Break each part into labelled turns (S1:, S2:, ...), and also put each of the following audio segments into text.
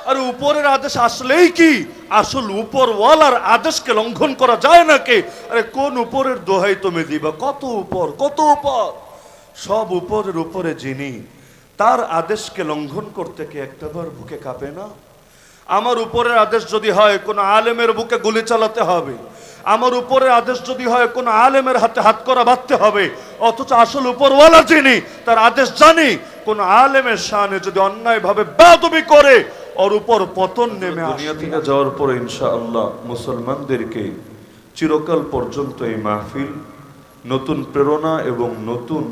S1: আরে উপরের আদেশ আসলেই কি আসল উপরওয়ালার আদেশকে লঙ্ঘন করা যায় নাকি? আরে কোন উপরের দোহাই তুমি দিবা? কত উপর, কত উপর। সব উপরের উপরে যিনি, তার আদেশকে লঙ্ঘন করতে কি একটাবার বুকে কাঁপে না? আমার উপরের আদেশ যদি হয় কোন আলেমের বুকে গুলি চালাতে হবে, আমার উপরের আদেশ যদি হয় কোন আলেমের হাতে হাত করা বাঁধতে হবে, অথচ আসল উপরওয়ালা যিনি, তার আদেশ জানি কোন আলেমের শানে যদি অন্যায় ভাবে বেয়াদবি করে ওর উপর পতন নেমে আসে। দুনিয়া থেকে যাওয়ার পরে ইনশাআল্লাহ মুসলমানদেরকে চিরকাল পর্যন্ত এই মাহফিল নতুন প্রেরণা এবং নতুন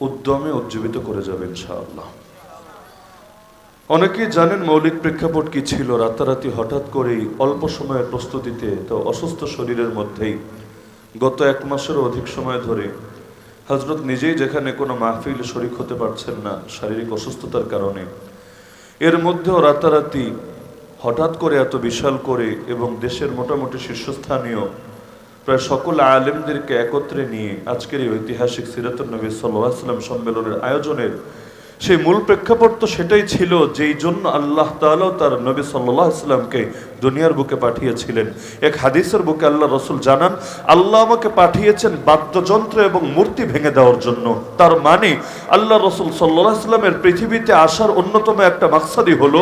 S1: উদ্যমে উজ্জীবিত করে যাবে ইনশাআল্লাহ। অনেকেই জানেন মৌলিক প্রেক্ষাপট কি ছিল। রাতারাতি হঠাৎ করেই অল্প সময়ের প্রস্তুতিতে, তো অসুস্থ শরীরের মধ্যেই গত 1 মাসেরও অধিক সময় ধরে হযরত নিজেই যেখানে কোনো মাহফিল শরীক হতে পারছেন না শারীরিক অসুস্থতার কারণে, এর মধ্যেও রাতারাতি হঠাৎ করে এত বিশাল করে এবং দেশের মোটামুটি শীর্ষস্থানীয় প্রায় সকল আলেমদেরকে একত্রে নিয়ে আজকের এই ঐতিহাসিক সিরাতুন নবী সাল্লাল্লাহু আলাইহি ওয়াসাল্লাম সম্মেলনের আয়োজনের সেই মূল প্রেক্ষাপট তো সেটাই ছিল, যেই জন্য আল্লাহ তাআলা তার নবী সাল্লাল্লাহু আলাইহি ওয়াসাল্লামকে দুনিয়ার বুকে পাঠিয়েছিলেন। এক হাদিসের বুকে আল্লাহ রাসূল জানান, আল্লাহ আমাকে পাঠিয়েছেন বাদ্যযন্ত্র এবং মূর্তি ভেঙে দেওয়ার জন্য। তার মানে আল্লাহ রাসূল সাল্লাল্লাহু আলাইহি ওয়াসাল্লামের পৃথিবীতে আসার অন্যতম একটা মাকসাদই হলো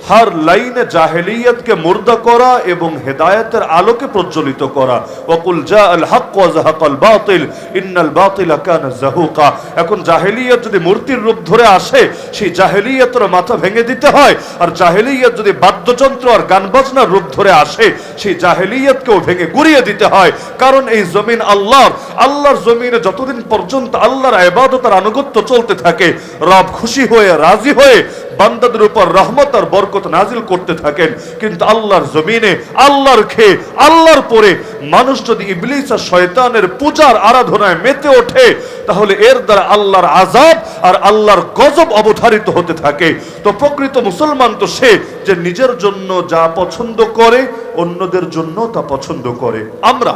S1: হার লাইনে জাহেলিয়াতকে মুর্দা করা এবং হেদায়েতের আলোকে প্রজ্বলিত করা। ওয়াকুল জাআল হক ওয়া যাহাকাল বাতিল ইন্নাল বাতিলা কানা যাহুকা। এখন জাহেলিয়াত যদি মূর্তির রূপ ধরে আসে, সেই জাহেলিয়াতের মাথা ভেঙে দিতে হয়। আর জাহেলিয়াত যদি বাদ্যযন্ত্র আর গান বাজনার রূপ ধরে আসে, সেই জাহেলিয়াতকেও ভেঙে গুড়িয়ে দিতে হয়। কারণ এই জমিন আল্লাহর, আল্লাহর জমিনে যতদিন পর্যন্ত আল্লাহর ইবাদত আর আনুগত্য চলতে থাকে, রব খুশি হয়ে রাজি হয়ে বান্দাদের উপর রহমত আর বরকত নাজিল করতে থাকেন। কিন্তু আল্লাহর জমিনে আল্লাহর খেয়ে আল্লাহর পরে মানুষ যদি ইবলিস আর শয়তানের পূজার আরাধনায় মেতে ওঠে, তাহলে এর দ্বারা আল্লাহর আযাব আর আল্লাহর গজব অবধারিত হতে থাকে। তো প্রকৃত মুসলমান তো সে যে নিজের জন্য যা পছন্দ করে অন্যদের জন্য তা পছন্দ করে। আমরা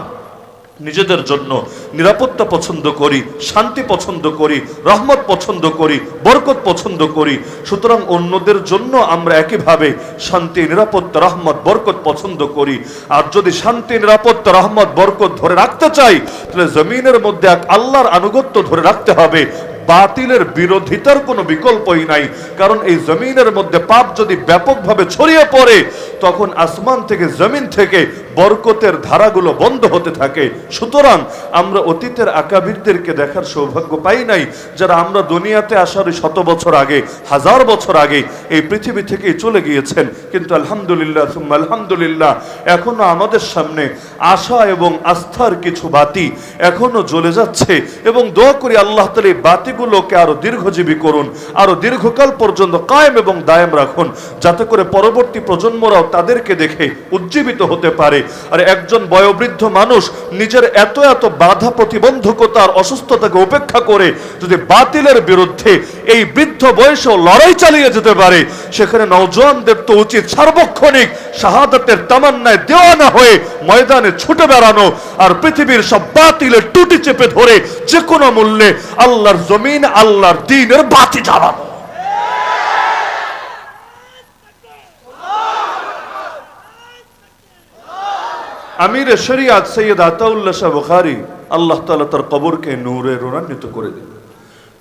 S1: নিজেদের জন্য নিরাপত্তা পছন্দ করি, শান্তি পছন্দ করি, রহমত পছন্দ করি, বরকত পছন্দ করি। সুতরাং অন্যদের জন্য আমরা একইভাবে শান্তি, নিরাপত্তা, রহমত, বরকত পছন্দ করি। আর যদি শান্তি, নিরাপত্তা, রহমত, বরকত ধরে রাখতে চাই, তাহলে জমিনের মধ্যে এক আল্লাহর আনুগত্য ধরে রাখতে হবে। বাতিলের বিরোধিতার কোনো বিকল্পই নাই। কারণ এই জমিনের মধ্যে পাপ যদি ব্যাপকভাবে ছড়িয়ে পড়ে, তখন আসমান থেকে, জমিন থেকে বরকতের ধারাগুলো বন্ধ হতে থাকে। সুতরাং আমরা অতীতের আকাবিরদেরকে দেখার সৌভাগ্য পাই নাই, যারা আমরা দুনিয়াতে আসার 100 বছর আগে, 1000 বছর আগে এই পৃথিবী থেকে চলে গিয়েছেন। কিন্তু আলহামদুলিল্লাহ সুম্মা আলহামদুলিল্লাহ, এখনো আমাদের সামনে আশা এবং আস্থার কিছু বাতি এখনো জ্বলে যাচ্ছে। এবং দোয়া করি আল্লাহ তাআলা এই বাতিগুলোকে আরো দীর্ঘজীবী করুন, আরো দীর্ঘকাল পর্যন্ত কায়েম এবং দায়েম রাখুন, যাতে করে পরবর্তী প্রজন্মরাও তাদেরকে দেখে উজ্জীবিত হতে পারে। আর একজন বয়োবৃদ্ধ মানুষ নিজের এত এত বাধা প্রতিবন্ধকতার অসুস্থতাকে উপেক্ষা করে যদি বাতিলের বিরুদ্ধে এই বৃদ্ধ বয়সেও লড়াই চালিয়ে যেতে পারে, সেখানে নওজোয়ানদের তো উচিত সার্বক্ষণিক শাহাদাতের তামান্নায় দেওয়ানা হয়ে ময়দানে ছুটে বেড়ানো আর পৃথিবীর সব বাতিলের টুটি চেপে ধরে যে কোনো মূল্যে আল্লাহর জমিন, আল্লাহর দ্বীনের বাতি জ্বালানো। আমির শরিয়াত সৈয়দ আতাউল্লাহ শাহ বুখারী আল্লাহ তাআলা তার কবরকে নূরে রূপান্বিত করে দিন।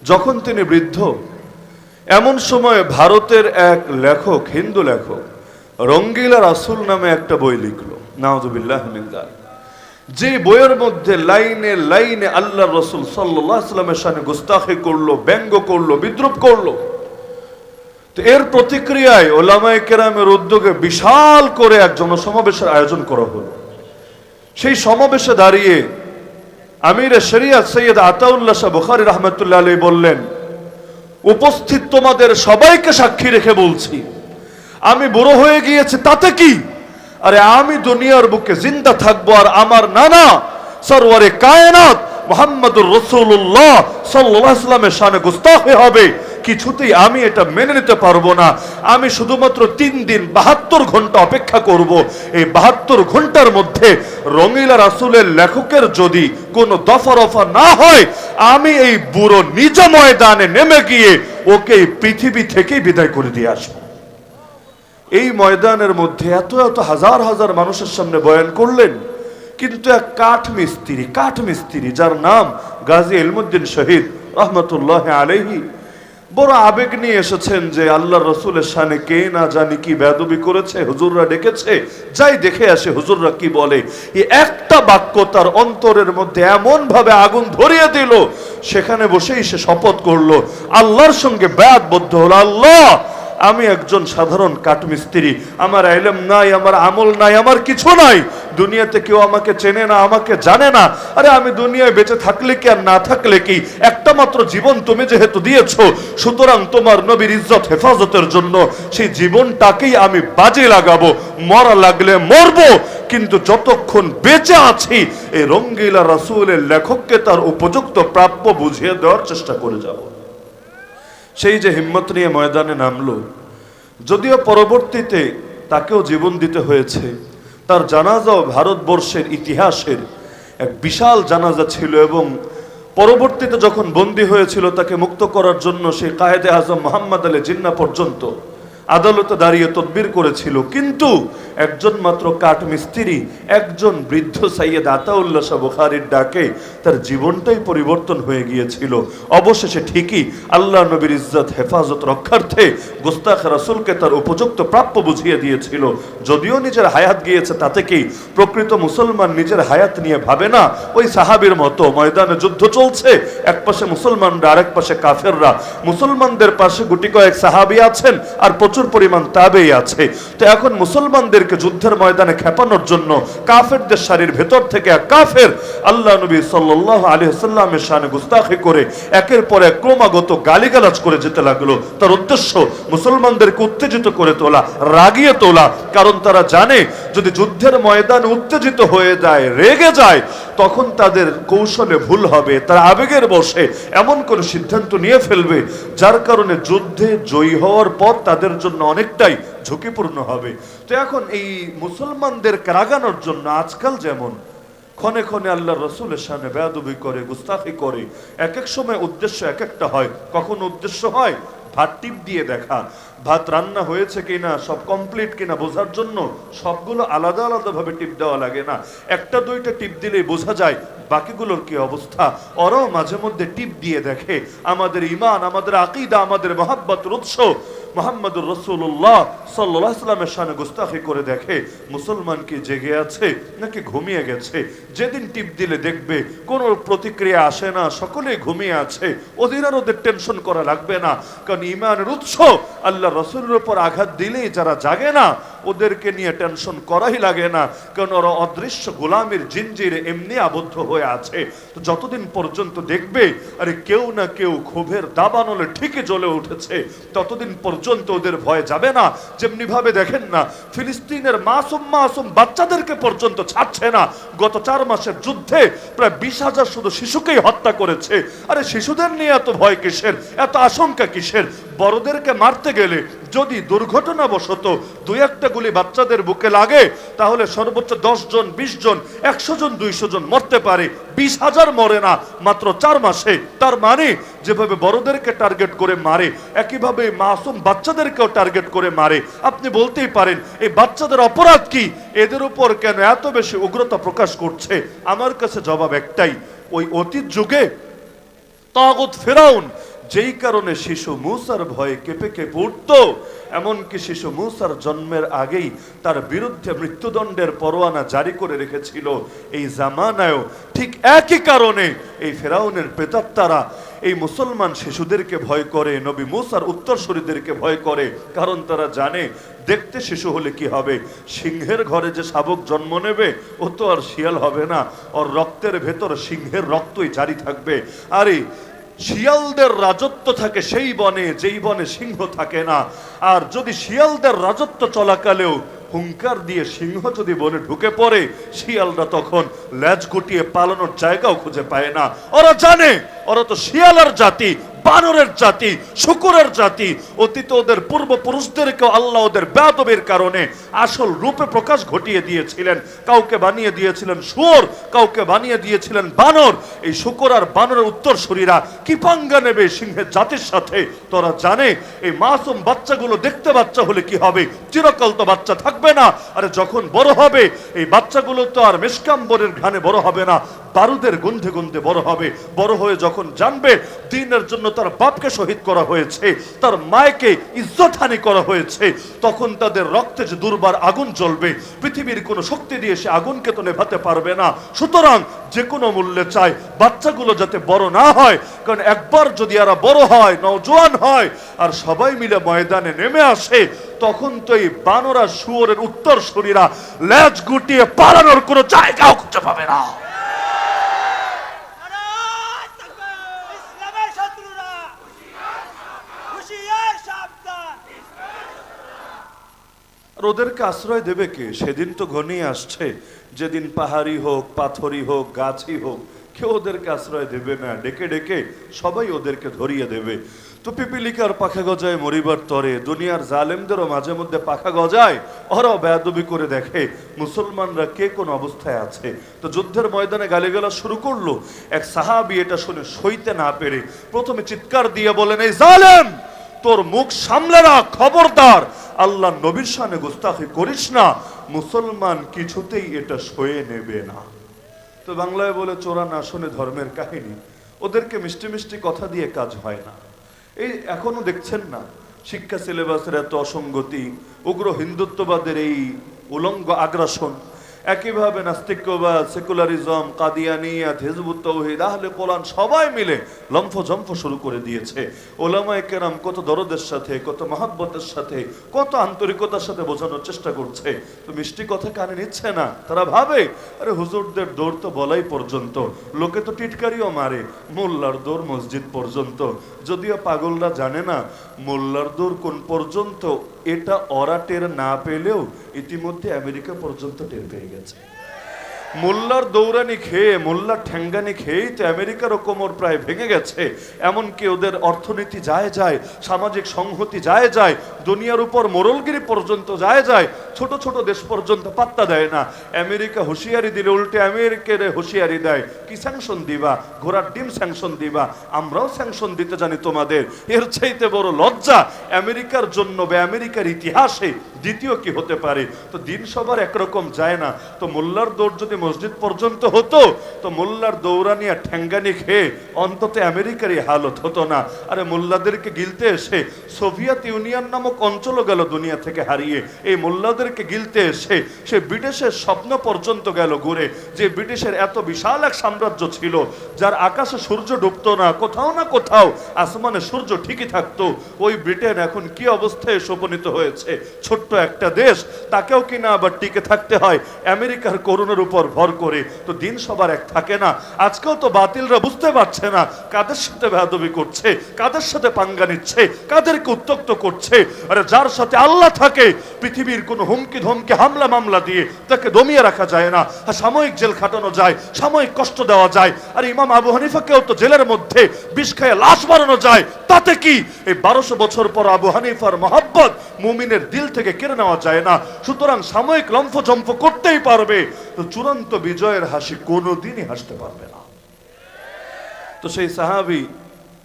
S1: যখন তিনি বৃদ্ধ, এমন সময় ভারতের এক লেখক, হিন্দু লেখক, রঙ্গিলা রাসূল নামে একটা বই লিখলো, নাউযুবিল্লাহি মিন যালিক। যে বইয়ের মধ্যে লাইনে লাইনে আল্লাহর রাসূল সাল্লাল্লাহু আলাইহি ওয়াসাল্লামের শানে গুস্তাখি করলো, ব্যঙ্গ করলো, বিদ্রূপ করলো। তো এর প্রতিক্রিয়ায় উলামায়ে কেরামের উদ্যোগে বিশাল করে এক জনসমাবেশের আয়োজন করা হলো। সেই সমাবেশে দাঁড়িয়ে আমির শরিয়াত সৈয়দ আতাউল্লাহ শাহ বুখারী রাহমাতুল্লাহ আলাইহি বললেন, উপস্থিত তোমাদের সবাইকে সাক্ষী রেখে বলছি, আমি বুড়ো হয়ে গিয়েছি তাতে কি? আরে আমি দুনিয়ার বুকে জিন্দা থাকবো আর আমার নানা সরওয়ারে কায়নাত মুহাম্মদুর রাসূলুল্লাহ সাল্লাল্লাহু আলাইহি ওয়াসাল্লামের শানে গুস্তাখি হবে, কিছুতেই আমি এটা মেনে নিতে পারবো না। আমি শুধুমাত্র 3 দিন 72 ঘন্টা অপেক্ষা করব। এই 72 ঘন্টার মধ্যে রঙিলা রাসূলের লেখকের যদি কোনো দফা রফা না হয়, আমি এই বুড়ো নিজ ময়দানে নেমে গিয়ে ওকে পৃথিবী থেকেই বিদায় করে দিয়ে আসবো। এই ময়দানের মধ্যে এত এত হাজার হাজার মানুষের সামনে বয়ান করলেন, কিন্তু এক কাঠ মিস্ত্রি যার নাম গাজী ইলমুদ্দিন শহীদ রহমতুল্লাহ আলাইহি বড় আবেগ নিয়ে এসেছেন যে আল্লাহর রসুলের শানে কে না জানি কি বেয়াদবি করেছে, হুজুররা ডেকেছে, যাই দেখে আসে হুজুররা কি বলে। এই একটা বাক্য তার অন্তরের মধ্যে এমন ভাবে আগুন ধরিয়ে দিল, সেখানে বসেই সে শপথ করলো, আল্লাহর সঙ্গে বেয়াদবদ্ধ হলো, আল্লাহ আমি একজন সাধারণ কাঠমিস্ত্রি, আমার ইলম নাই, আমার আমল নাই, আমার কিছু নাই, দুনিয়াতে কেউ আমাকে চেনে না, আমাকে জানে না। আরে আমি দুনিয়ায় বেঁচে থাকলে কি আর না থাকলে কি, একটা মাত্র জীবন তুমি যেহেতু দিয়েছো, সুতরাং তোমার নবীর ইজ্জত হেফাজতের জন্য সেই জীবনটাকেই আমি বাজে লাগাবো, মরা লাগলে মরবো, কিন্তু যতক্ষণ বেঁচে আছি এই রঙ্গিলা রাসূলের লেখককে তার উপযুক্ত প্রাপ্য বুঝিয়ে দেওয়ার চেষ্টা করে যাব। সেই যে হিম্মত নিয়ে ময়দানে নামলো, যদিও পরবর্তীতে তাকেও জীবন দিতে হয়েছে, তার জানাজাও ভারতবর্ষের ইতিহাসের এক বিশাল জানাজা ছিল, এবং পরবর্তীতে যখন বন্দী হয়েছিল তাকে মুক্ত করার জন্য সেই কায়েদে আজম মোহাম্মদ আলী জিন্নাহ পর্যন্ত আদালতে দাঁড়িয়ে তদবির করেছিল, কিন্তু একজন মাত্র কাঠ মিস্ত্রি, একজন বৃদ্ধ সাইয়েদ আতাউল্লাহ শাহ বুখারীর ডাকে তার জীবনটাই পরিবর্তন হয়ে গিয়েছিল। অবশেষে ঠিকই আল্লাহ নবীর ইজ্জত হেফাজত রক্ষার্থে গোস্তাখ রাসূলকে তার উপযুক্ত প্রাপ্য বুঝিয়ে দিয়েছিল। যদিও নিজের হায়াত গিয়েছে, তাতে কি প্রকৃত মুসলমান নিজের হায়াত নিয়ে ভাবে না? ওই সাহাবীর মতো ময়দানে যুদ্ধ চলছে, এক পাশে মুসলমানরা, আরেক পাশে কাফেররা। মুসলমানদের পাশে গুটি কয়েক সাহাবী আছেন আর প্রচুর পরিমাণ তাবেঈ আছে। তো এখন মুসলমানদেরকে যুদ্ধের ময়দানে খেপানোর জন্য কাফেরদের সারির ভেতর থেকে এক কাফের আল্লাহ নবী সাল্লাল্লাহু আলাইহি ওয়াসাল্লামের শানে গুস্তাখি করে একের পর এক ক্রমাগত গালিগালাজ করে যেতে লাগলো। তার উদ্দেশ্য মুসলমানদেরকে উত্তেজিত করে তোলা, রাগিয়ে তোলা, কারণ তারা জানে যদি যুদ্ধের ময়দানে উত্তেজিত হয়ে যায়, রেগে যায়, তখন তাদের কৌশলে ভুল হবে, তারা আবেগের বশে এমন কোন সিদ্ধান্ত নিয়ে ফেলবে যার কারণে যুদ্ধে জয়ী হওয়ার পর তাদের জন্য অনেকটাই ঝুঁকিপূর্ণ হবে। তো এখন এই মুসলমানদের রাগানোর জন্য আজকাল যেমন ক্ষণে ক্ষণে আল্লাহর রাসূলের শানে বেয়াদবি করে, গুস্তাখি করে, এক এক সময় উদ্দেশ্য এক একটা হয়। কখন উদ্দেশ্য হয় ভাত টিপ দিয়ে দেখা, ভাত রান্না হয়েছে কিনা, সব কমপ্লিট কিনা বোঝার জন্য সবগুলো আলাদা আলাদা ভাবে টিপ দেওয়া লাগে না, একটা দুইটা টিপ দিলেই বোঝা যায় বাকিগুলোর কি অবস্থা। ওরাও মাঝে মধ্যে টিপ দিয়ে দেখে আমাদের ঈমান, আমাদের আকীদা, আমাদের মহব্বতের উৎস মুহাম্মদুর রাসূলুল্লাহ সাল্লাল্লাহু আলাইহি ওয়াসাল্লামের শানে গুস্তাখি করে দেখে মুসলমান কি জেগে আছে নাকি ঘুমিয়ে গেছে। যেদিন টিপ দিলে দেখবে কোনো প্রতিক্রিয়া আসে না, সকলেই ঘুমিয়ে আছে, ওদের আর ওদের টেনশন করা লাগবে না, কারণ ঈমানের উৎস আল্লাহ রাসূলের উপর আঘাত দিলেই যারা জাগে না ওদেরকে নিয়ে টেনশন করাই লাগে না, কারণ ওরা অদৃশ্য গোলামের জিনজিরে এমনি আবদ্ধ হয়ে আছে। তো যতদিন পর্যন্ত দেখবে আরে কেউ না কেউ ক্ষোভের দাবানলে ঠিকই জ্বলে উঠেছে, ততদিন পর্যন্ত ওদের ভয় যাবে না। যেমনি ভাবে দেখেন না ফিলিস্তিনের মাসুম মাসুম বাচ্চাদেরকে পর্যন্ত ছাড়ছে না, গত 4 মাসের যুদ্ধে প্রায় 20,000 শুধু শিশুকেই হত্যা করেছে। আরে শিশুদের নিয়ে এত ভয় কিসের, এত আশঙ্কা কিসের? বড়দেরকে মারতে গেলে যদি দুর্ঘটনাবশত 2-1টা গুলি বাচ্চাদের বুকে লাগে তাহলে সর্বোচ্চ 10 জন, 20 জন, 100 জন, 200 জন মরতে পারে, 20,000 মরে না মাত্র 4 মাসে। তার মানে যেভাবে বড়দেরকে টার্গেট করে মারে, একইভাবে মাসুম বাচ্চাদেরকেও টার্গেট করে মারে। আপনি বলতেই পারেন এই বাচ্চাদের অপরাধ কি, এদের উপর কেন এত বেশি উগ্রতা প্রকাশ করছে? আমার কাছে জবাব একটাই, ওই অতীত যুগে তাগুত ফিরাউন যেই কারণে শিশু মূসার ভয়ে কেঁপে কেঁপে উঠত, এমনকি শিশু মূসার জন্মের আগেই তার বিরুদ্ধে মৃত্যুদণ্ডের পরোয়ানা জারি করে রেখেছিল, এই জামানায়ও ঠিক একই কারণে এই ফেরাউনের প্রেতাত্মারা এই মুসলমান শিশুদেরকে ভয় করে, নবী মূসার উত্তরসূরিদেরকে ভয় করে, কারণ তারা জানে দেখতে শিশু হলে কি হবে, সিংহের ঘরে যে শাবক জন্ম নেবে ও তো আর শিয়াল হবে না, ওর রক্তের ভেতর সিংহের রক্তই জারি থাকবে। আরে শিয়ালদের রাজত্ব থাকে সেই বনে যেই বনে সিংহ থাকে না, আর যদি শিয়ালদের রাজত্ব চলাকালেও হুঙ্কার দিয়ে সিংহ যদি বনে ঢুকে পড়ে, শিয়ালরা তখন লেজ গুটিয়ে পালানোর জায়গাও খুঁজে পায় না। ওরা জানে ওরা তো শিয়ালার জাতি, বানরের জাতি, শূকরের জাতি। অতীতে ওদের পূর্বপুরুষদেরকেও আল্লাহ ওদের বেয়াদবির কারণে আসল রূপে প্রকাশ ঘটিয়ে দিয়েছিলেন। কাউকে বানিয়ে দিয়েছিলেন শুয়োর, কাউকে বানিয়ে দিয়েছিলেন বানর। এই শূকর আর বানরের উত্তরসূরিরা কি পাঙ্গা নেবে সিংহের জাতির সাথে তোরা জানে? এই মাসুম বাচ্চাগুলো দেখতে বাচ্চা হলে কি হবে? চিরকাল তো বাচ্চা থাকবে না। আরে যখন বড় হবে এই বাচ্চাগুলো তো আর মেশকাম্বরের ঘ্রাণে বড় হবে না, বারুদের গন্ধে গন্ধে বড় হবে। বড় হয়ে যখন জানবে দ্বীনের জন্য তার বাপকে শহীদ করা হয়েছে, তার মায়কে ইজ্জতহানি করা হয়েছে, তখন তাদের রক্তে যে দুর্বার আগুন জ্বলবে, পৃথিবীর কোনো শক্তি দিয়ে সে আগুনকে তো নেভাতে পারবে না। সুতরাং যে কোনো মূল্যে চাই বাচ্চাগুলো যাতে বড় না হয়, কারণ একবার যদি এরা বড় হয়, নওজোয়ান হয়, আর সবাই মিলে ময়দানে নেমে আসে, তখন তো এই বানরা শুয়োরের উত্তরসূরিরা লেজ গুটিয়ে পালানোর কোনো জায়গাও খুঁজে পাবে না। ওদেরকে আশ্রয় দেবে কে? সেদিন তো ঘনিয়ে আসছে যেদিন পাহাড়ি হোক, পাথরই হোক, গাছই হোক, কেউ ওদেরকে আশ্রয় দেবে না। ডেকে ডেকে সবাই ওদেরকে ধরিয়ে দেবে। তো পিপিলিকার পাখা গজায় মরিবার তরে, দুনিয়ার জালেমদেরও মাঝে মধ্যে পাখা গজায়, ওরাও বেয়াদবি করে দেখে মুসলমানরা কে কোন অবস্থায় আছে। তো যুদ্ধের ময়দানে গালিগালাজ শুরু করলো। এক সাহাবী এটা শুনে সইতে না পেরে প্রথমে চিৎকার দিয়ে বলেন, এই জালেম, তোর মুখ সামলে রাখ, খবরদার আল্লাহ নবীর শানে গুস্তাখি করিস না, মুসলমান কিছুতেই এটা সয়ে নেবে না। তো বাংলায় বলে চোরা না শুনে ধর্মের কাহিনী। ওদেরকে মিষ্টি মিষ্টি কথা দিয়ে কাজ হয় না। এই এখনো দেখছেন না শিক্ষা সিলেবাসের এত অসঙ্গতি, উগ্র হিন্দুত্ববাদের এই উলঙ্গ আগ্রাসন, একইভাবে নাস্তিক্যবাদ, সেকুলারিজম, কাদিয়ানিয়াত, হিজবুত তাওহীদ, আহলে কোরআন সবাই মিলে লম্ফঝম্ফ শুরু করে দিয়েছে। ওলামায়ে কেরাম কত দরদের সাথে, কত মহব্বতের সাথে, কত আন্তরিকতার সাথে বোঝানোর চেষ্টা করছে, তো মিষ্টি কথা কানে নিচ্ছে না। তারা ভাবে আরে হুজুরদের দৌড় তো বলাই পর্যন্ত, লোকে তো টিটকারিও মারে, মোল্লার দৌড় মসজিদ পর্যন্ত। যদিও পাগলরা জানে না মোল্লার দৌড় কোন পর্যন্ত, এটা ওরা টের না পেলেও ইতিমধ্যে আমেরিকা পর্যন্ত টের পেয়ে গেছে। মোল্লার দৌড়ানি খেয়ে, মোল্লার ঠ্যাঙ্গানি খেয়েই তো আমেরিকারও কোমর প্রায় ভেঙে গেছে। এমনকি ওদের অর্থনীতি যায়, সামাজিক সংহতি যায়, দুনিয়ার উপর মোরলগিরি পর্যন্ত যায়, ছোট ছোট দেশ পর্যন্ত পাত্তা দেয় না। আমেরিকা হুঁশিয়ারি দিলে উল্টে আমেরিকার হুঁশিয়ারি দেয়, কি স্যাংশন দিবা? ঘোড়ার ডিম স্যাংশন দিবা? আমরাও স্যাংশন দিতে জানি তোমাদের। এর চাইতে বড় লজ্জা আমেরিকার জন্য বা আমেরিকার ইতিহাসে দ্বিতীয় কি হতে পারে? তো দিন সবার একরকম যায় না। তো মোল্লার দৌড় যদি মসজিদ পর্যন্ত হতো, তো মোল্লার দৌড়ানি আর ঠ্যাঙ্গানি খেয়ে অন্তত আমেরিকারই হালত হতো না। আরে মোল্লাদেরকে গিলতে এসে সোভিয়েত ইউনিয়ন নামক অঞ্চলও গেল দুনিয়া থেকে হারিয়ে। এই মোল্লাদেরকে গিলতে এসে সে ব্রিটিশের স্বপ্ন পর্যন্ত গেল ঘুরে, যে ব্রিটিশের এত বিশাল এক সাম্রাজ্য ছিল, যার আকাশে সূর্য ডুবতো না, কোথাও না কোথাও আসমানে সূর্য ঠিকই থাকতো। ওই ব্রিটেন এখন কি অবস্থায় উপনীত হয়েছে? ছোট্ট একটা দেশ, তাকেও কিনা আবার টিকে থাকতে হয় আমেরিকার করুণার উপর ভর করে। তো দিন সবার এক থাকে না। আজকেও তো বাতিলরা বুঝতে পারছে না কাদের সাথে বেয়াদবি করছে, কাদের সাথে পাঙ্গা নিচ্ছে, কাদেরকে উত্তক্ত করছে। আরে যার সাথে আল্লাহ থাকে, পৃথিবীর কোনো হুমকি ধমকি হামলা মামলা দিয়ে তাকে দমিয়ে রাখা যায় না। সাময়িক জেল খাটানো যায়, সাময়িক কষ্ট দেওয়া যায়। আর ইমাম আবু হানিফাকেও তো জেলের মধ্যে বিষ খেয়ে লাশ বানানো যায়, তাতে কি? এই 1200 বছর পর আবু হানিফার মহব্বত মুমিনের দিল থেকে কেড়ে নেওয়া যায় না। সুতরাং সাময়িক লম্ফঝম্ফ করতেই পারবে, তো চূড়ান্ত বিজয়ের হাসি কোনোদিনই হাসতে পারবে না। তো সেই সাহাবী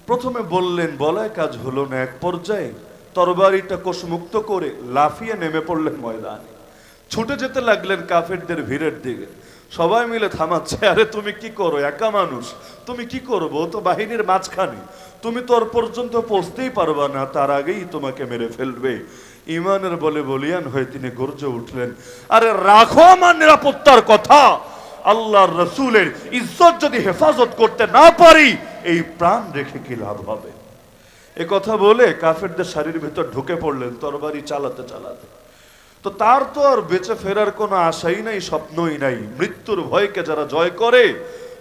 S1: প্রথমে বললেন, বলায় কাজ হলো না। এক পর্যায়ে তরবারিটা কোষমুক্ত করে লাফিয়ে নেমে পড়লেন ময়দানে, ছুটে যেতে লাগলেন কাফেরদের ভিড়ের দিকে। সবাই মিলে থামাচ্ছে, আরে তুমি কি করো, একা মানুষ, তুমি কি করবো? তো বাহিনীর মাঝখানে, তুমি তোর পর্যন্ত পৌঁছতেই পারবা না, তার আগেই তোমাকে মেরে ফেলবে। ইমানের বলে বলিয়ান হয়ে তিনি গর্জে উঠলেন, আরে রাখো আমার নিরাপত্তার কথা, আল্লাহর রসুলের ইজ্জত যদি হেফাজত করতে না পারি, এই প্রাণ রেখে কি লাভ হবে? এ কথা বলে কাফেরদের শাড়ির ভেতর ঢুকে পড়লেন তরবারি চালাতে চালাতে। তো তার তো আর বেঁচে ফেরার কোনো আশাই নাই, স্বপ্নই নাই। মৃত্যুর ভয়কে যারা জয় করে,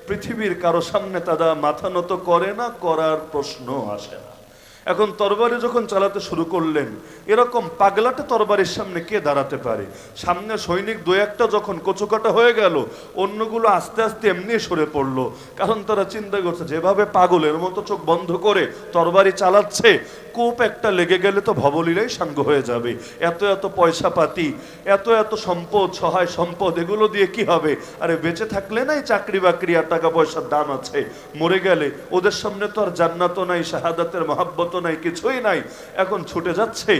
S1: পৃথিবীর কারো সামনে তারা মাথা নত করে না, করার প্রশ্ন আসে না। এখন তরবারি যখন চালাতে শুরু করলেন, এরকম পাগলাটে তরবারির সামনে কে দাঁড়াতে পারে? সামনে সৈনিক দু একটা যখন কচুকাটা হয়ে গেল, অন্যগুলো আস্তে আস্তে এমনি সরে পড়লো। কারণ তারা চিন্তা করছে যেভাবে পাগলের মতো চোখ বন্ধ করে তরবারি চালাচ্ছে, কোপ একটা লেগে গেলে তো ভবলীলাই সাঙ্গ হয়ে যাবে। এত এত পয়সা পাতি, এত এত সম্পদ, সহায় সম্পদ, এগুলো দিয়ে কি হবে? আরে বেঁচে থাকলে নাই চাকরি বাকরি আর টাকা পয়সার দাম আছে, মরে গেলে ওদের সামনে তো আর জান্নাতও নাই, শাহাদাতের মহাব্বতও নাই, কিছুই নাই। এখন ছুটে যাচ্ছে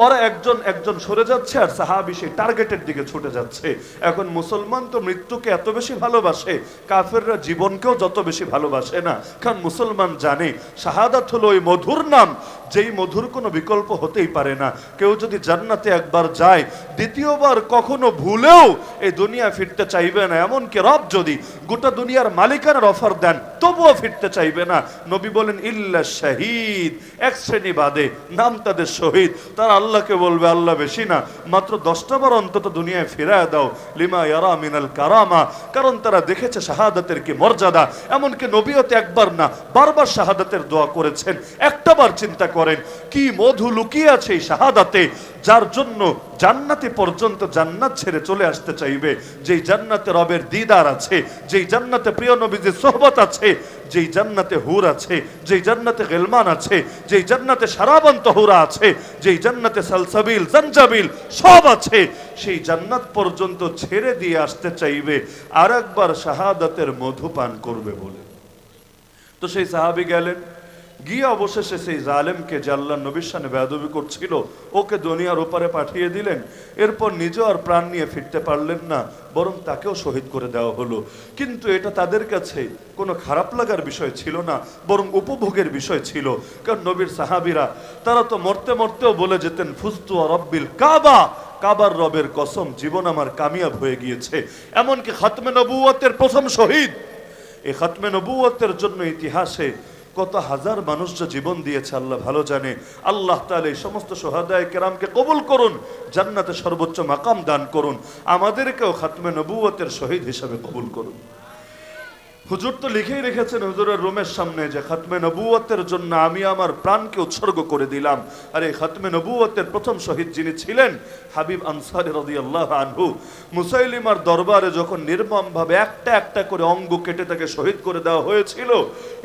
S1: ওরা, একজন একজন সরে যাচ্ছে আর সাহাবী সেই টার্গেটের দিকে ছুটে যাচ্ছে। এখন মুসলমান তো মৃত্যুকে এত বেশি ভালোবাসে, কাফেররা জীবনকেও যত বেশি ভালোবাসে না। কারণ মুসলমান জানে শাহাদাত হলো ওই মধুর নাম, যেই মধুর কোনো বিকল্প হতেই পারে না। কেউ যদি জান্নাতে একবার যায়, দ্বিতীয়বার কখনো ভুলেও এই দুনিয়া ফিরতে চাইবে না। এমনকি রব যদি গোটা দুনিয়ার মালিকানার অফার দেন, তবুও ফিরতে চাইবে না। নবী বলেন ইল্লা শাহিদ, এক শ্রেণী বাদে, নাম তাদের শহীদ। তারা আল্লাহকে বলবে আল্লাহ বেশি না, মাত্র 10টা বার অন্তত দুনিয়ায় ফিরায় দাও, লিমা ইয়ারা মিনাল কারামা। কারণ তারা দেখেছে শাহাদাতের কি মর্যাদা। এমনকি নবীও একবার না বারবার শাহাদাতের দোয়া করেছেন। একটা বার চিন্তা করেন কি মধু লুকিয়ে আছে এই শাহাদাতে, যার জন্য জান্নাতে পর্যন্ত জান্নাত ছেড়ে চলে আসতে চাইবে। যেই জান্নাতে রবের দিদার আছে, যেই জান্নাতে প্রিয় নবীজির সোহবত আছে, যেই জান্নাতে হুর আছে, যেই জান্নাতে গিলমান আছে, যেই জান্নাতে শারাবান তাহুরা আছে, যেই জান্নাতে সালসাবিল জানজাবিল সব আছে, সেই জান্নাত পর্যন্ত ছেড়ে দিয়ে আসতে চাইবে আর একবার শাহাদাতের মধু পান করবে বলে। তো সেই সাহাবী গেলেন, গিয়ে অবশেষে সেই জালেমকে, যে আল্লাহ নবীর সামনে বেয়াদবি করছিল, ওকে দুনিয়ার ওপারে পাঠিয়ে দিলেন। এরপর নিজেও আর প্রাণ নিয়ে ফিরতে পারলেন না, বরং তাকেও শহীদ করে দেওয়া হলো। কিন্তু এটা তাদের কাছে কোনো খারাপ লাগার বিষয় ছিল না, বরং উপভোগের বিষয় ছিল। কারণ নবীর সাহাবীরা তারা তো মরতে মরতেও বলে যেতেন ফুস্তু রব্বিল কাবা, কাবার রবের কসম, জীবন আমার কামিয়াব হয়ে গিয়েছে। এমনকি খাতমে নবুয়তের প্রথম শহীদ, এই খাতমে নবুয়তের জন্য ইতিহাসে কত হাজার মানুষ যে জীবন দিয়েছে আল্লাহ ভালো জানে। আল্লাহ তাআলা এই সমস্ত শুহাদায়ে কেরামকে কবুল করুন, জান্নাতে সর্বোচ্চ মাকাম দান করুন, আমাদেরকেও খাতমে নবুয়তের শহীদ হিসেবে কবুল করুন। হুজুর তো লিখেই রেখেছেন হুজুরের রুমের সামনে যে খাতমে নবুয়তের জন্য আমি আমার প্রাণকে উৎসর্গ করে দিলাম। আর এই খাতমে নবুয়তের প্রথম শহীদ যিনি ছিলেন, হাবিব আনসারী রাদিয়াল্লাহু আনহু, মুসাইলিমার দরবারে যখন নির্মমভাবে একটা একটা করে অঙ্গ কেটে তাকে শহীদ করে দেওয়া হয়েছিল,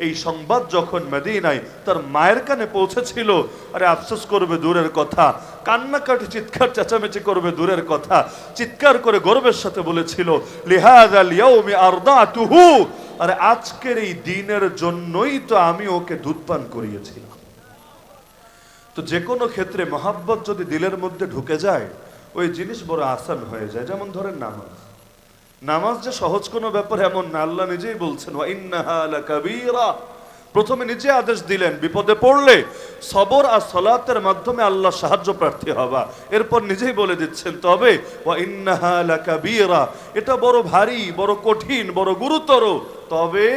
S1: এই সংবাদ যখন মদিনায় তার মায়ের কানে পৌঁছেছিল, আরে আফসোস করবে দূরের কথা, কান্নাকাটি চিৎকার চেঁচামেচি করবে দূরের কথা, চিৎকার করে গর্বের সাথে বলেছিল লিহাযাল ইয়াউমি আরদাতুহু, আরে আজকের এই দিনের জন্যই তো আমি ওকে দুধ পান করিয়েছিলাম। তো যে কোনো ক্ষেত্রে মহাব্বত যদি দিলের মধ্যে ঢুকে যায়, ওই জিনিস বড় আসান হয়ে যায়। যেমন ধরেন নামাজ, নামাজ যে সহজ কোনো ব্যাপার এমন না। আল্লাহ নিজেই বলছেন ওয়া ইন্নাহা লাকাবীরা, প্রথমে নিজে আদেশ দিলেন বিপদে পড়লে সবর আর সালাতের মাধ্যমে আল্লাহ সাহায্য প্রার্থী হবা। এরপর নিজেই বলে দিচ্ছেন তবে ওয়া ইন্নাহা লাকাবীরা, এটা বড় ভারী, বড় কঠিন, বড় গুরুতর। তবে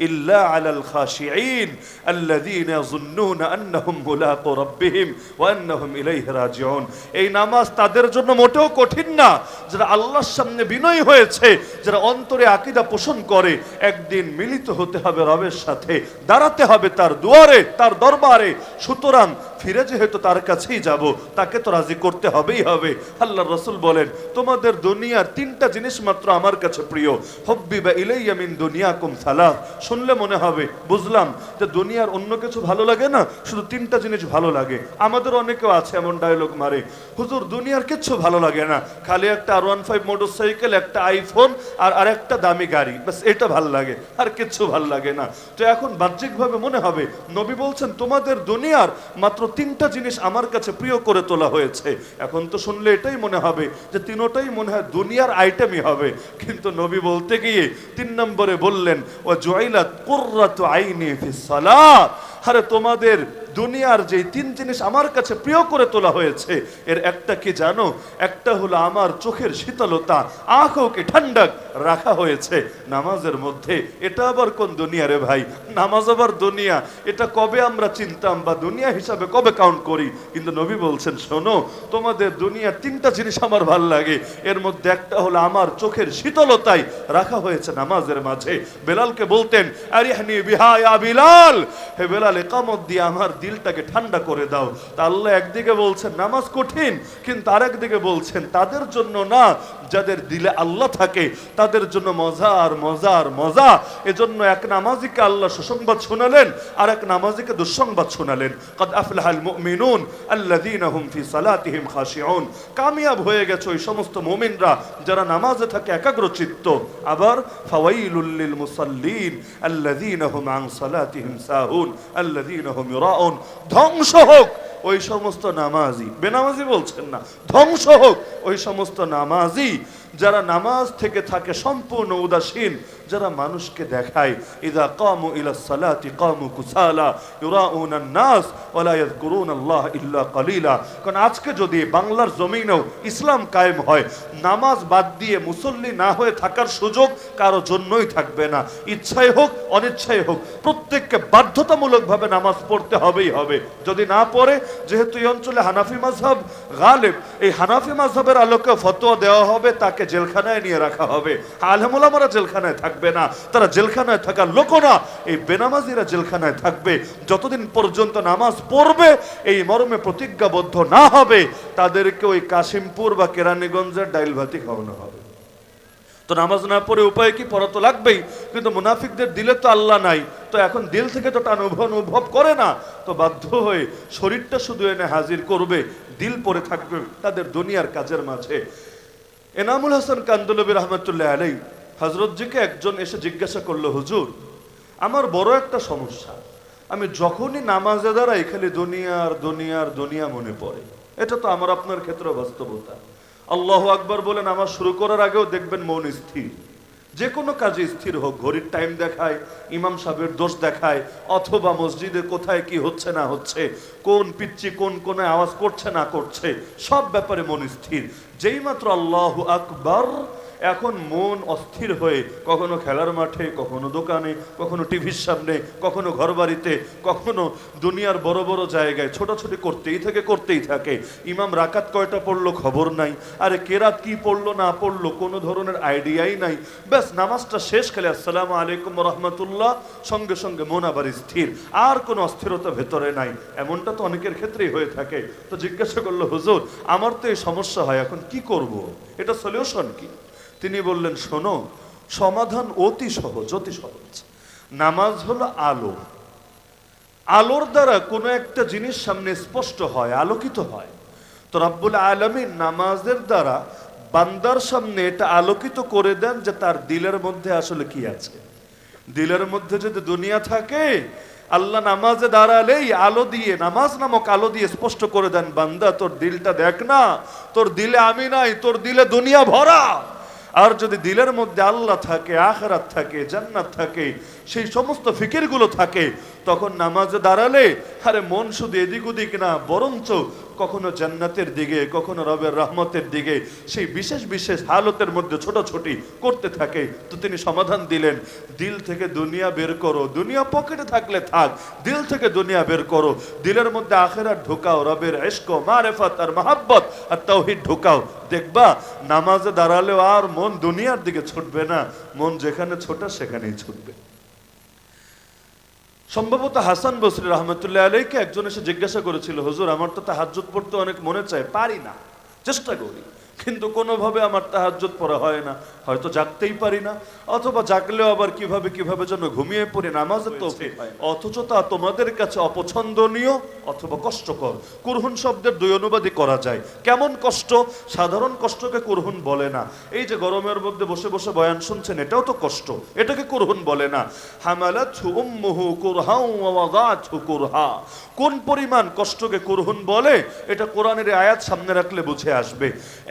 S1: ইল্লা আলাল খাশিঈন আল্লাযীনা ইয়াযুন্নুনা আন্নাহুম মুলাকু রাব্বিহিম ওয়া আন্নাহুম ইলাইহি রাজিউন। এই নামাজ তাদের জন্য মোটেও কঠিন না যারা আল্লাহর সামনে বিনয়ী হয়েছে, যারা অন্তরে আকীদা পোষণ করে একদিন মিলিত হতে হবে রবের সাথে, দাঁড়াতে হবে তার দুয়ারে, তার দরবারে। সুতরাং ফিরে যেহেতু তার কাছেই যাব, তাকে তো রাজি করতে হবেই হবে। আল্লাহর রাসূল বলেন তোমাদের দুনিয়ার 3টা জিনিস মাত্র আমার কাছে প্রিয়, হুব্বিবা ইলাইয়া মিন দুনিয়াকুম সালাস। শুনলে মনে হবে বুঝলাম যে দুনিয়ার অন্য কিছু ভালো লাগে না, শুধু 3টা জিনিস ভালো লাগে। আমাদের অনেকেও আছে এমন ডায়লগ মারে, হুজুর দুনিয়ার কিচ্ছু ভালো লাগে না, খালি একটা R15 মোটরসাইকেল, একটা আইফোন আর আরেকটা দামি গাড়ি, বাস এটা ভালো লাগে, আর কিচ্ছু ভালো লাগে না। তো এখন বাহ্যিকভাবে মনে হবে নবী বলছেন তোমাদের দুনিয়ার মাত্র 3টা জিনিস আমার কাছে প্রিয় করে তোলা হয়েছে। এখন তো শুনলে এটাই মনে হবে যে 3টাই মনে হয় দুনিয়ার আইটেমই হবে, কিন্তু নবী বলতে গিয়ে 3 নম্বরে বললেন ওয়া জুইলাত কুররাতু আইনি ফিস সালাত। আরে তোমাদের দুনিয়ার যে 3 জিনিস আমার কাছে প্রিয় করে তোলা হয়েছে, এর একটা কি জানো? একটা হলো আমার চোখের শীতলতা, আঁখোকে ঠান্ডা রাখা হয়েছে নামাজের মধ্যে। এটা আবার কোন দুনিয়া রে ভাই? নামাজ আবার দুনিয়া? এটা কবে আমরা চিনতাম বা দুনিয়া হিসাবে কবে কাউন্ট করি? কিন্তু নবী বলছেন শোনো, তোমাদের দুনিয়ার 3টা জিনিস আমার ভাল লাগে, এর মধ্যে একটা হলো আমার চোখের শীতলতাই রাখা হয়েছে নামাজের মাঝে। বেলালকে বলতেন আরিহনি বিহা ইয়া বিলাল, হে বেলাল বেলাল ইকামত দিয়ে আমার দিলটাকে ঠান্ডা করে দাও। তা আল্লাহ একদিকে বলছেন নামাজ কঠিন, কিন্তু আরেকদিকে বলছেন তাদের জন্য না যাদের দিলে আল্লাহ থাকে, তাদের জন্য মজা আর মজা আর মজা। এজন্য এক নামাজিকে আল্লাহ সুসংবাদ শোনালেন, আর এক নামাজিকে দুঃসংবাদ শোনালেন। কাদ আফলাহাল মুমিনুন আল্লাযীনা হুম ফি সালাতিহিম খাশিউন। কামিয়াব হয়ে গেছে ওই সমস্ত মুমিনরা যারা নামাজে থাকে একাগ্রচিত্ত। আবার ফাওয়াইলুল লিল মুসাল্লিন আল্লাযীনা হুম আন সালাতিহিম সাহুন আল্লাযীনা হুম ইউরাউন। ধ্বংস হোক ওই সমস্ত নামাজি, বেনামাজি বলছেন না, ধ্বংস হোক ওই সমস্ত নামাজি যারা নামাজ থেকে থাকে সম্পূর্ণ উদাসীন, যারা মানুষকে দেখায়। ইযা কামু ইলাস সালাতি কামু কুসালা ইউরাউনান নাস ওয়ালা ইয়াযকুরুনাল্লাহ ইল্লা কালিলা। কারণ আজকে যদি বাংলার জমিনেও ইসলাম কায়েম হয়, নামাজ বাদ দিয়ে মুসল্লি না হয়ে থাকার সুযোগ কারো জন্যই থাকবে না। ইচ্ছাই হোক অনিচ্ছাই হোক, প্রত্যেককে বাধ্যতামূলকভাবে নামাজ পড়তে হবেই হবে। যদি না পড়ে, যেহেতু এই অঞ্চলে হানাফি মাযহাব গালিব, এই হানাফি মাযহাবের আলোকে ফতোয়া দেওয়া হবে, তাকে জেলখানায় নিয়ে রাখা হবে। আলেম ওলামারা জেলখানায় থাকবে না, তারা জেলখানায় থাকার লোক না, এই বেনামাজিরা জেলখানায় থাকবে। যতদিন পর্যন্ত নামাজ পড়বে এই মর্মে প্রতিজ্ঞাবদ্ধ না হবে, তাদেরকে ওই কাশিমপুর বা কেরানীগঞ্জের ডাইল ভাতি খাওয়ানো হবে। তো নামাজ না পড়ে উপায় কি? পড়া তো লাগবেই, কিন্তু মুনাফিকদের দিলে তো আল্লাহ নাই, তো এখন দিল থেকে তো অনুভব করে না, তো বাধ্য হয়ে শরীরটা শুধু এনে হাজির করবে, দিল পড়ে থাকবে তাদের দুনিয়ার কাজের মাঝে। এনামুল হাসান কান্দলবী রহমতুল্লাহ আলাইহি হযরতজিকে একজন এসে জিজ্ঞাসা করলো, হুজুর আমার বড় একটা সমস্যা, আমি যখনই নামাজে দাঁড়াই খালি দুনিয়ার দুনিয়ার দুনিয়া মনে পড়ে। এটা তো আমার আপনার ক্ষেত্রে বাস্তবতা। আল্লাহু আকবার বলে নামাজ শুরু করার আগেও দেখবেন মন স্থির, যে কোনো কাজে স্থির হোক, ঘড়ির টাইম দেখায়, ইমাম সাহেবের দোষ দেখায়, অথবা মসজিদে কোথায় কি হচ্ছে না হচ্ছে, কোন পিচ্চি কোন কোন আওয়াজ করছে না করছে, সব ব্যাপারে মন স্থির। যেই মাত্র আল্লাহু আকবার, এখন মন অস্থির হয়ে কখনো খেলার মাঠে, কখনো দোকানে, কখনো টিভির সামনে, কখনো ঘরবাড়িতে, কখনো দুনিয়ার বড় বড় জায়গায় ছোটাছুটি করতেই থাকে। ইমাম রাকাত কয়টা পড়লো খবর নাই, আরে কেরাত কি পড়লো না পড়লো কোনো ধরনের আইডিয়াই নাই। ব্যাস নামাজটা শেষ, খেলে আসসালামু আলাইকুম রহমতুল্লাহ, সঙ্গে সঙ্গে মন আবার স্থির, আর কোনো অস্থিরতা ভেতরে নাই। এমনটা তো অনেকের ক্ষেত্রেই হয়ে থাকে। তো জিজ্ঞাসা করলো, হুজুর আমার তো এই সমস্যা হয়, এখন কি করব, এটা সলিউশন কি? তিনি বললেন, শোনো, সমাধান অতি সহজ, অতি সহজ। নামাজ হলো আলো, আলোর দ্বারা কোনো একটা জিনিস সামনে স্পষ্ট হয়, আলোকিত হয়। তো রব্বুল আলামিন নামাজের দ্বারা বান্দার সামনে এটা আলোকিত করে দেন যে তার দিলের মধ্যে আসলে কি আছে। দিলের মধ্যে যদি দুনিয়া থাকে, আল্লাহ নামাজে দাঁড়ালেই আলো দিয়ে, নামাজ নামক আলো দিয়ে স্পষ্ট করে দেন, বান্দা তোর দিলটা দেখ না, তোর দিলে আমি নাই, তোর দিলে দুনিয়া ভরা। আর যদি দিলের মধ্যে আল্লাহ থাকে, আখিরাত থাকে, জান্নাত থাকে, সেই সমস্ত ফিকিরগুলো থাকে, তখন নামাজে দাঁড়ালে আরে মন শুধু এদিক ওদিক না, বরঞ্চ কখনো জান্নাতের দিকে, কখনো রবের রহমতের দিকে, সেই বিশেষ বিশেষ হালতের মধ্যে ছোটাছুটি করতে থাকে। তো তিনি সমাধান দিলেন, দিল থেকে দুনিয়া বের করো, দুনিয়া পকেটে থাকলে থাক, দিল থেকে দুনিয়া বের করো, দিলের মধ্যে আখিরাত ঢোকাও, রবের ইশক, মারিফত আর মহব্বত আর তাওহীদ ঢোকাও। দেখবা নামাজে দাঁড়ালেও আর মন দুনিয়ার দিকে ছুটবে না, মন যেখানে ছোটা সেখানেই ছুটবে। সম্ভবত হাসান বসরি রহমতুল্লাহ আলাইহিকে একজন এসে জিজ্ঞাসা করেছিল, হুজুর আমার তো তাহাজ্জুদ পড়তে অনেক মনে চায়, পারি না, চেষ্টা করি, কিন্তু কোনোভাবে আমার তাহাজ্জুদ পড়া হয় না, হয়তো জাগতেই পারি না, অথবা জাগলেও আবার কিভাবে যেন ঘুমিয়ে পড়ে, নামাজের তৌফিক হয় না। অথচ তা তোমাদের কাছে অপছন্দনীয় অথবা কষ্টকর। কুরহুন শব্দের দুই অনুবাদই করা যায়। কেমন কষ্ট? সাধারণ কষ্টকে কুরহুন বলে না। এই যে গরমের মধ্যে বসে বসে বয়ান শুনছেন, এটাও তো কষ্ট, এটাকে কুরহুন বলে না। হামালাতহু উম্মুহু কুরহা ওয়া ওয়াদাতহু কুরহা। কোন পরিমাণ কষ্টকে কুরহুন বলে, এটা কোরআনের আয়াত সামনে রাখলে বুঝে আসবে।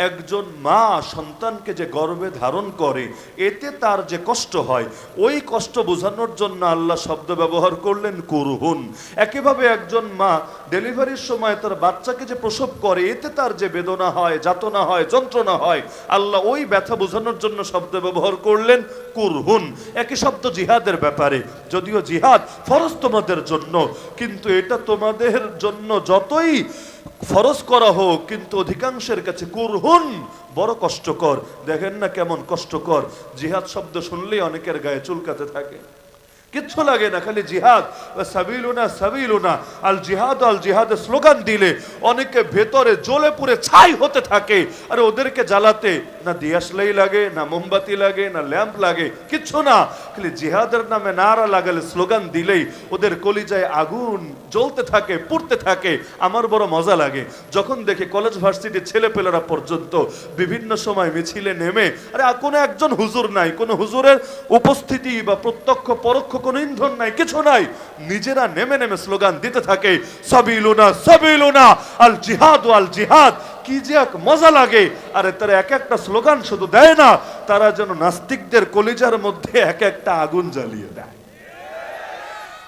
S1: একজন মা সন্তানকে যে গর্ভে ধারণ করে, এতে তার যে কষ্ট হয়, ওই কষ্ট বোঝানোর জন্য আল্লাহ শব্দ ব্যবহার করলেন কুরহুন। একইভাবে একজন মা ডেলিভারির সময় তার বাচ্চাকে যে প্রসব করে, এতে তার যে বেদনা হয়, যাতনা হয়, যন্ত্রণা হয়, আল্লাহ ওই ব্যথা বোঝানোর জন্য শব্দ ব্যবহার করলেন কুরহুন। একই শব্দ জিহাদের ব্যাপারে, যদিও জিহাদ ফরজ তোমাদের জন্য, কিন্তু এটা তোমাদের জন্য যতই ফরজ করা হোক, কিন্তু অধিকাংশের কাছে কুরহুন বড় কষ্টকর। দেখেন না কেমন কষ্টকর, জিহাদ শব্দ শুনলেই অনেকের গায়ে চুলকাতে থাকে। কিচ্ছু লাগে না, খালি জিহাদ সাবিলুনা সাবিলুনা আল জিহাদের স্লোগান দিলে অনেকে ভেতরে জ্বলে পুড়ে ছাই হতে থাকে। আর ওদেরকে জ্বালাতে না দিয়াশলাই লাগে, না মোমবাতি লাগে, না ল্যাম্প লাগে, কিচ্ছু না, খালি জিহাদের নামে নারা লাগালে, স্লোগান দিলেই ওদের কলিজায় আগুন জ্বলতে থাকে, পুড়তে থাকে। আমার বড় মজা লাগে যখন দেখি কলেজ ভার্সিটির ছেলেপেলেরা পর্যন্ত বিভিন্ন সময় মিছিলে নেমে, আরে কোনো একজন হুজুর নাই, কোনো হুজুরের উপস্থিতি বা প্রত্যক্ষ পরোক্ষ কোনো ইন্ধন নাই, কিছু নাই, নিজেরা নেমে নেমে স্লোগান দিতে থাকে সাবিলুনা সাবিলুনা আল জিহাদ। কি যে এক মজা লাগে। আরে তারা এক একটা স্লোগান শুধু দেয় না, তারা যেন নাস্তিকদের কলিজার মধ্যে এক একটা আগুন জ্বালিয়ে দেয়।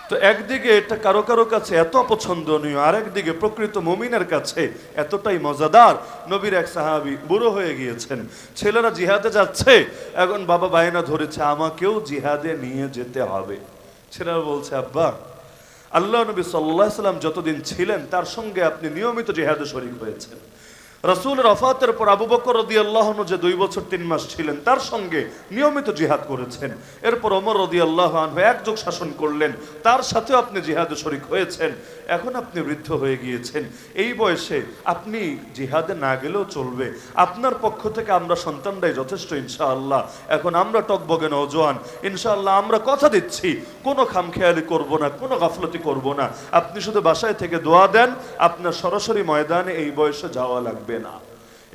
S1: তো একদিকে এটা কারো কারো কাছে এত অপছন্দনীয়, আর একদিকে প্রকৃত মুমিনের কাছে এতটাই মজাদার। নবীর এক সাহাবী বুড়ো হয়ে গিয়েছেন, ছেলেরা জিহাদে যাচ্ছে, এখন বাবা বায়না ধরেছে আমাকেও জিহাদে নিয়ে যেতে হবে। ছেলেরা বলছে আব্বা, আল্লাহ নবী সাল্লাল্লাহু আলাইহি সাল্লাম যতদিন ছিলেন তার সঙ্গে আপনি নিয়মিত জিহাদে শরীক হয়েছেন। রাসূলের ওফাতের পর আবু বকর রাদিয়াল্লাহু আনহু যে 2 বছর 3 মাস ছিলেন তার সঙ্গে নিয়মিত জিহাদ করেছেন। এরপর ওমর রাদিয়াল্লাহু আনহু এক যুগ শাসন করলেন, তার সাথেও আপনি জিহাদে শরীক হয়েছেন। এখন আপনি বৃদ্ধ হয়ে গিয়েছেন, এই বয়সে আপনি জিহাদে না গেলেও চলবে, আপনার পক্ষ থেকে আমরা সন্তানরাই যথেষ্ট ইনশাআল্লাহ। এখন আমরা টকবগে নওজোয়ান, ইনশাআল্লাহ আমরা কথা দিচ্ছি কোনো খামখেয়ালি করব না, কোনো গাফলতি করব না। আপনি শুধু বাসায় থেকে দোয়া দেন, আপনার সরাসরি ময়দানে এই বয়সে যাওয়া লাগবে না।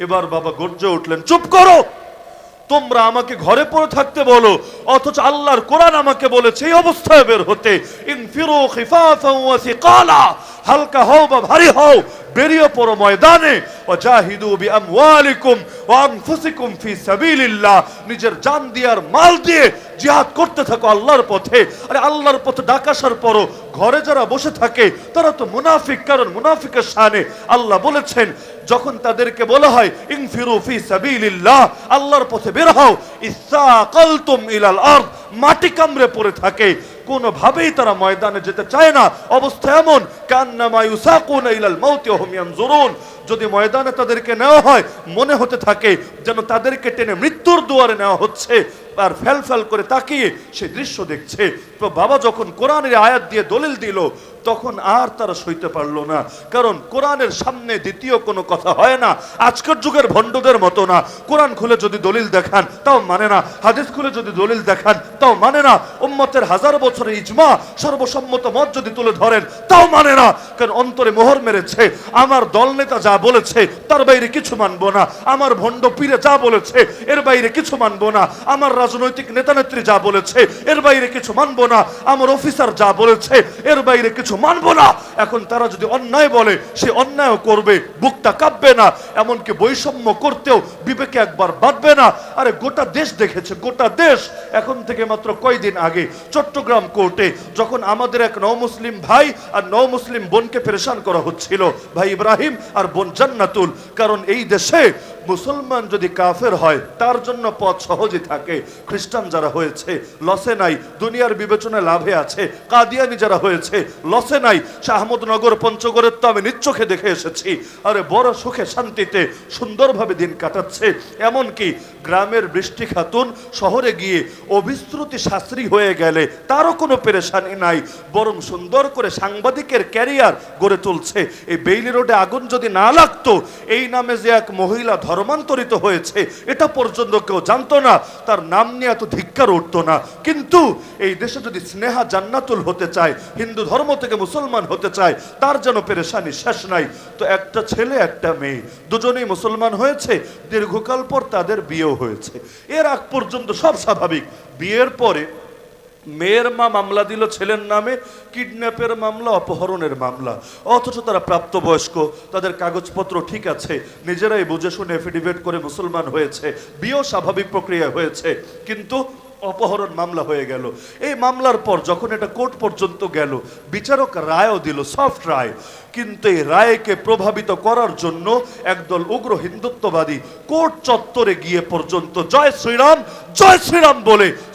S1: এবার বাবা গর্জে উঠলেন, চুপ করো, তোমরা আমাকে ঘরে পড়ে থাকতে বলো, অথচ আল্লাহর কোরআন আমাকে বলেছে এই অবস্থায় বের হতে, ইনফিরু খিফাফান ওয়া সিকালা, হালকা হও বা ভারী হও, বেরিয়ে পড়ো ময়দানে, ওয়াজাহিদু বিআমওয়ালিকুম ওয়া আনফুসিকুম ফি সাবিলিল্লাহ, নিজের জান দিয়ে আর মাল দিয়ে জিহাদ করতে থাকো আল্লাহর পথে। আরে আল্লাহর পথে ডাক আসার পরও ঘরে যারা বসে থাকে তারা তো মুনাফিক, কারণ মুনাফিকের শানে আল্লাহ বলেছেন যখন তাদেরকে বলা হয় ইনফিরু ফি সাবিলিল্লাহ, আল্লাহর পথে বের হও, ইসসাকালতুম ইলাল আরদ, মাটি কামড়ে পড়ে থাকে, কোনোভাবেই তারা ময়দানে যেতে চায় না। অবস্থা এমন কান্নামা ইউসাকুনা ইলাল মাউতি ওয়া হুম ইয়ানজুরুন, যদি ময়দানে তাদেরকে নেওয়া হয় মনে হতে থাকে যেন তাদেরকে টেনে মৃত্যুর দুয়ারে নেওয়া হচ্ছে, আর ফেল ফেল করে তাকিয়ে সে দৃশ্য দেখছে। তো বাবা যখন কোরআনের আয়াত দিয়ে দলিল দিল তখন আর তারা সইতে পারলো না, কারণ কোরআনের সামনে দ্বিতীয় কোনো কথা হয় না। আজকের যুগের ভণ্ডদের মতো না, কোরআন খুলে যদি দলিল দেখান তাও মানে না, হাদিস খুলে যদি দলিল দেখান তাও মানে না, উম্মতের 1000 বছরের ইজমা সর্বসম্মত মত যদি তুলে ধরেন তাও মানে না, কারণ অন্তরে মোহর মেরেছে আমার দলনেতা যা বলেছে তার বাইরে কিছু মানবো না, আমার ভণ্ড পীরে যা বলেছে এর বাইরে কিছু মানবো না, আমার রাজনৈতিক নেতা নেত্রী যা বলেছে এর বাইরে কিছু মানবো না, আমার অফিসার যা বলেছে এর বাইরে কিছু মানবো না। এখন তারা যদি অন্যায় বলে সে অন্যায় করবে, বুকটা কাঁপবে না, এমনকি বৈষম্য করতেও বিবেকে একবার বাঁধবে না। আরে গোটা দেশ দেখেছে, গোটা দেশ। এখন থেকে মাত্র কয়েকদিন আগে চট্টগ্রাম কোর্টে যখন আমাদের এক নও-মুসলিম ভাই আর নও-মুসলিম বোনকে পেরেশান করা হচ্ছিল, ভাই ইব্রাহিম আর বোন জান্নাতুল, কারণ এই দেশে মুসলমান যদি কাফের হয় তার জন্য পথ সহজই থাকে। খ্রিস্টান যারা হয়েছে লসে নাই, দুনিয়ার বিবেচনায় লাভে আছে। কাদিয়ানি যারা হয়েছে লসে নাই। শাহমুদনগর পঞ্চগড়ের তো আমি নিচ্চোখে দেখে এসেছি, আরে বড় সুখে শান্তিতে সুন্দরভাবে দিন কাটাচ্ছে। এমনকি গ্রামের বৃষ্টি খাতুন শহরে গিয়ে অভিশ্রুতি শাস্ত্রী হয়ে গেলে তারও কোনো পেরেশানি নাই, বরং সুন্দর করে সাংবাদিকের ক্যারিয়ার গড়ে তুলছে। এই বেইলি রোডে আগুন যদি না লাগতো, এই নামে যে এক মহিলা ধর্মান্তরিত হয়েছে এটা পর্যন্ত কেউ জানতো না, তার নাম নিয়ে এত ধিক্কার উঠতো না। কিন্তু এই দেশে যদি স্নেহা জান্নাতুল হতে চায়, হিন্দু ধর্ম থেকে মুসলমান হতে চায়, তার যেন পেরেশানি শেষ নাই। তো একটা ছেলে একটা মেয়ে দুজনেই মুসলমান হয়েছে, দীর্ঘকাল পর তাদের বিয়েও হয়েছে। এর আগ পর্যন্ত সব স্বাভাবিক। বিয়ের পরে মেয়ের মা মামলা দিল ছেলের নামে, কিডন্যাপের মামলা, অপহরণের মামলা, অথচ তারা প্রাপ্তবয়স্ক, তাদের কাগজপত্র ঠিক আছে, নিজেরাই বুঝে শুনে এফিডেভিট করে মুসলমান হয়েছে, বিয়েও স্বাভাবিক প্রক্রিয়া হয়েছে, কিন্তু অপহরণ মামলা হয়ে গেল। এই মামলার পর যখন এটা কোর্ট পর্যন্ত গেল, বিচারক রায়ও দিল, সফট রায়, কিন্তু এই রায়কে প্রভাবিত করার জন্য একদল উগ্র হিন্দুত্ববাদী কোর্ট চত্বরে গিয়ে পর্যন্ত জয় শ্রীরাম বলে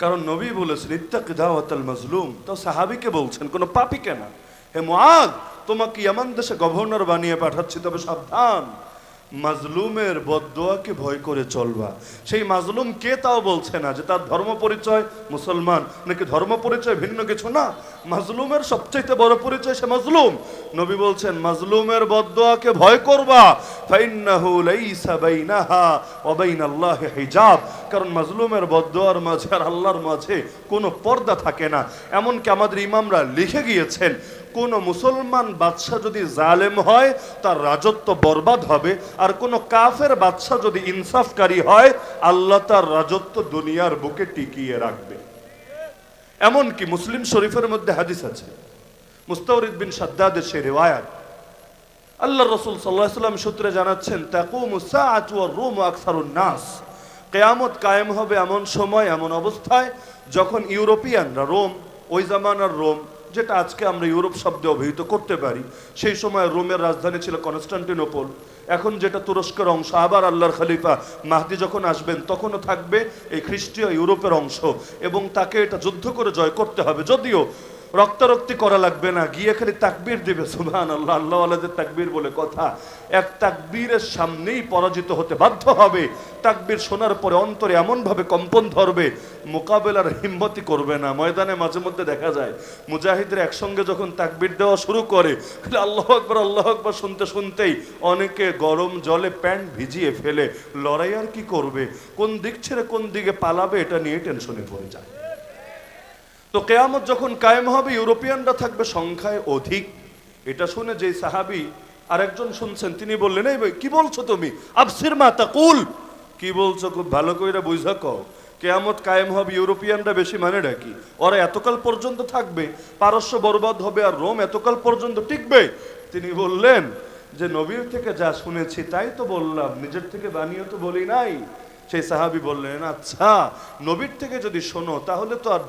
S1: কারণ নবী বলেছেন ইত্তাকি দাওয়াতাল মাজলুম, তো সাহাবীকে বলছেন, কোনো পাপীকে না। হে মুআদ, তোমাকে ইয়ামান দেশে গভর্নর বানিয়ে পাঠাচ্ছি, তবে সাবধান, মাজলুমের বদদোয়াকে ভয় করে চলবা। সেই মাজলুম কে তাও বলছে না, যে তার ধর্ম পরিচয় মুসলমান নাকি ধর্ম পরিচয় ভিন্ন কিছু না। মাজলুমের সবচেয়ে বড় পরিচয় সে মাজলুম। নবী বলছেন মাজলুমের বদদোয়াকে ভয় করবা, ফাইন্নাহু লাইসা বাইনাহা ওয়া বাইনাল্লাহি হিজাব, কারণ মাজলুমের বদদোয়ার মাঝে আর আল্লাহর মাঝে কোনো পর্দা থাকে না। এমনকি আমাদের ইমামরা লিখে গিয়েছেন, কোন মুসলমান বাদশা যদি জালেম হয় তার রাজত্ব বরবাদ হবে, আর কোন কাফের বাদশা যদি ইনসাফকারী হয় আল্লাহ তার রাজত্ব দুনিয়ার বুকে টিকিয়ে রাখবে। এমনকি মুসলিম শরীফের মধ্যে হাদিস আছে, মুস্তাওরিদ বিন শাদ্দাদের সেই রিওয়ায়াত, আল্লাহ রাসূল সাল্লাল্লাহু আলাইহি ওয়াসাল্লাম সূত্রে জানাচ্ছেন, তাকুমুস সাআতু ওয়ার রূমু আকসারুন নাস, কিয়ামত কায়েম হবে এমন সময়, এমন অবস্থায় যখন ইউরোপিয়ানরা, রোম, ওই জামানার রোম যেটা আজকে আমরা ইউরোপ শব্দে অভিহিত করতে পারি, সেই সময় রোমের রাজধানী ছিল কনস্টান্টিনোপল, এখন যেটা তুরস্কের অংশ। আবার আল্লাহর খলিফা মাহদি যখন আসবেন তখনও থাকবে এই খ্রিস্টীয় ইউরোপের অংশ, এবং তাকে এটা যুদ্ধ করে জয় করতে হবে। যদিও রক্তারক্তি করা লাগবে না, গিয়ে খালি তাকবীর দিবে, সুবহানাল্লাহ, আল্লাহ আল্লাহদের তাকবীর বলে কথা। এক তাকবীরের সামনেই পরাজিত হতে বাধ্য হবে। তাকবীর শোনার পরে অন্তরে এমনভাবে কম্পন ধরবে, মোকাবেলার হিম্মতই করবে না। ময়দানে মাঝে মধ্যে দেখা যায় মুজাহিদরা একসঙ্গে যখন তাকবীর দেওয়া শুরু করে, আল্লাহু আকবার আল্লাহু আকবার শুনতে শুনতেই অনেকে গরম জলে প্যান্ট ভিজিয়ে ফেলে। লড়াই আর কি করবে, কোন দিক ছেড়ে কোন দিকে পালাবে এটা নিয়ে টেনশনে পড়ে যায়। তো কিয়ামত যখন কায়েম হবে ইউরোপিয়ানরা থাকবে সংখ্যায় অধিক। এটা শুনে যে সাহাবী আরেকজন শুনছেন, তিনি বললেন, এই ভাই কি বলছো তুমি, আবসির মা তাকুল, কি বলছো খুব ভালো করে বুঝা কও। কিয়ামত কায়েম হবে ইউরোপিয়ানরা বেশি, মানে ডাকি ওরা এতকাল পর্যন্ত থাকবে, পারস্য বরবাদ হবে আর রোম এতকাল পর্যন্ত টিকবে। তিনি বললেন যে নবীর থেকে যা শুনেছি তাই তো বললাম, নিজের থেকে বানিয়ে তো বলি নাই। সেই সাহাবী বললেন, আচ্ছা নবীর থেকে যদি শোনো তাহলে তো আর